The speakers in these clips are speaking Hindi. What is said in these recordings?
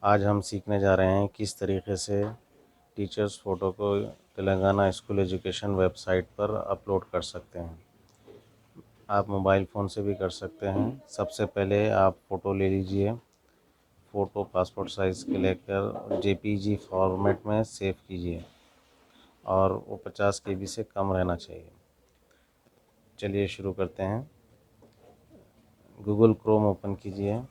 आज हम सीखने जा रहे हैं किस तरीके से टीचर्स फ़ोटो को तेलंगाना स्कूल एजुकेशन वेबसाइट पर अपलोड कर सकते हैं। आप मोबाइल फ़ोन से भी कर सकते हैं। सबसे पहले आप फ़ोटो ले लीजिए। फ़ोटो पासपोर्ट साइज़ के लेकर जेपीजी फॉर्मेट में सेव कीजिए और वो 50 केबी से कम रहना चाहिए। चलिए शुरू करते हैं। गूगल क्रोम ओपन कीजिए।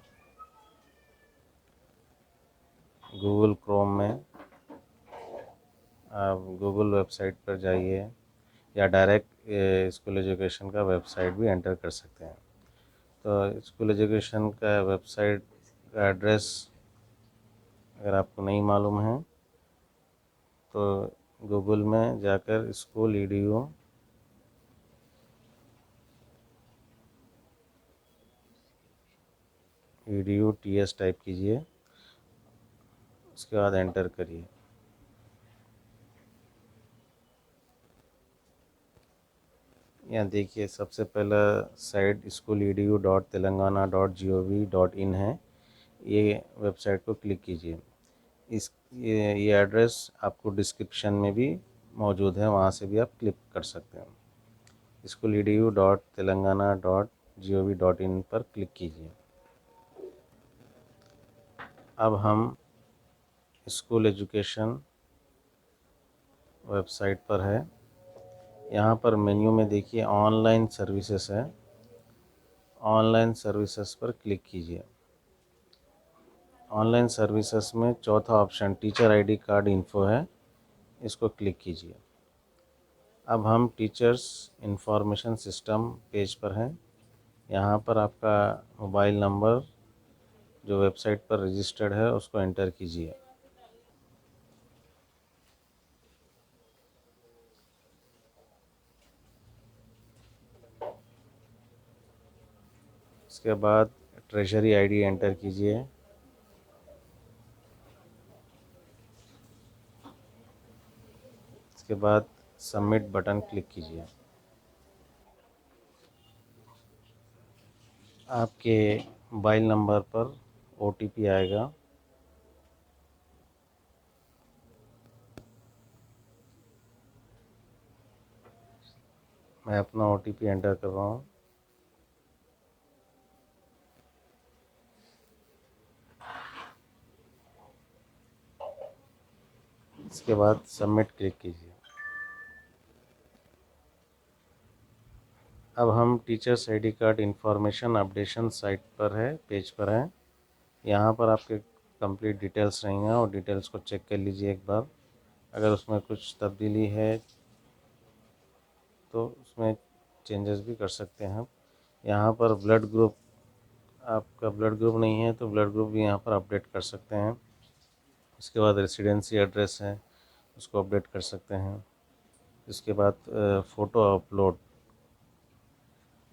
गूगल क्रोम में आप गूगल वेबसाइट पर जाइए या डायरेक्ट स्कूल एजुकेशन का वेबसाइट भी एंटर कर सकते हैं। तो स्कूल एजुकेशन का वेबसाइट का एड्रेस अगर आपको नहीं मालूम है तो गूगल में जाकर स्कूल ईडीयू टीएस टाइप कीजिए, उसके बाद एंटर करिए। यहाँ देखिए सबसे पहला साइट school.edu.telangana.gov.in है। ये वेबसाइट को क्लिक कीजिए। ये एड्रेस आपको डिस्क्रिप्शन में भी मौजूद है, वहाँ से भी आप क्लिक कर सकते हैं। school.edu.telangana.gov.in पर क्लिक कीजिए। अब हम स्कूल एजुकेशन वेबसाइट पर है। यहाँ पर मेन्यू में देखिए ऑनलाइन सर्विसेज है। ऑनलाइन सर्विसेज पर क्लिक कीजिए। ऑनलाइन सर्विसेज में चौथा option teacher ID card info है, इसको क्लिक कीजिए। अब हम टीचर्स इंफॉर्मेशन सिस्टम पेज पर हैं। यहाँ पर आपका मोबाइल नंबर जो वेबसाइट पर रजिस्टर्ड है उसको एंटर कीजिए। इसके बाद ट्रेजरी आईडी एंटर कीजिए। इसके बाद सबमिट बटन क्लिक कीजिए। आपके मोबाइल नंबर पर ओटीपी आएगा। मैं अपना ओटीपी एंटर कर रहा हूँ। इसके बाद सबमिट क्लिक कीजिए। अब हम teachers ID card information updation site पर है, पेज पर है। यहाँ पर आपके कंप्लीट डिटेल्स रहेंगे और डिटेल्स को चेक कर लीजिए एक बार। अगर उसमें कुछ तब्दीली है तो उसमें चेंजेस भी कर सकते हैं। यहाँ पर ब्लड ग्रुप, आपका ब्लड ग्रुप नहीं है तो ब्लड ग्रुप भी यहाँ पर अपडेट कर सकते हैं। इसके बाद रेसिडेंसी एड्रेस है, उसको अपडेट कर सकते हैं। इसके बाद फ़ोटो अपलोड,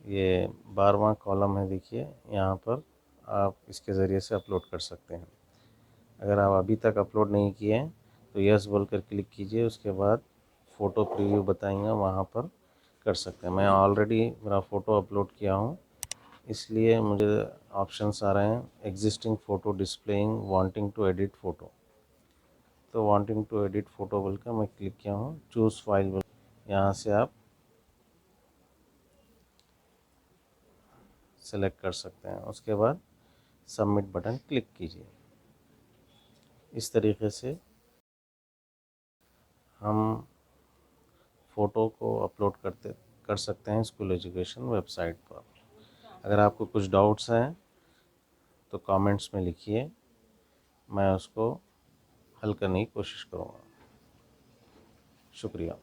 ये 12वां कॉलम है, देखिए यहाँ पर आप इसके ज़रिए से अपलोड कर सकते हैं। अगर आप अभी तक अपलोड नहीं किए हैं तो यस बोलकर क्लिक कीजिए। उसके बाद फ़ोटो प्रीव्यू बताएंगे, वहाँ पर कर सकते हैं। मैं ऑलरेडी मेरा फ़ोटो अपलोड किया हूँ, इसलिए मुझे ऑप्शंस आ रहे हैं existing photo displaying wanting to edit photo. तो वांटिंग टू एडिट फ़ोटो बोलकर मैं क्लिक किया हूँ। चूज़ फाइल बोल, यहाँ से आप सेलेक्ट कर सकते हैं। उसके बाद सबमिट बटन क्लिक कीजिए। इस तरीके से हम फ़ोटो को अपलोड कर सकते हैं स्कूल एजुकेशन वेबसाइट पर। अगर आपको कुछ डाउट्स हैं तो कमेंट्स में लिखिए, मैं उसको हल करने की कोशिश करूँगा। शुक्रिया।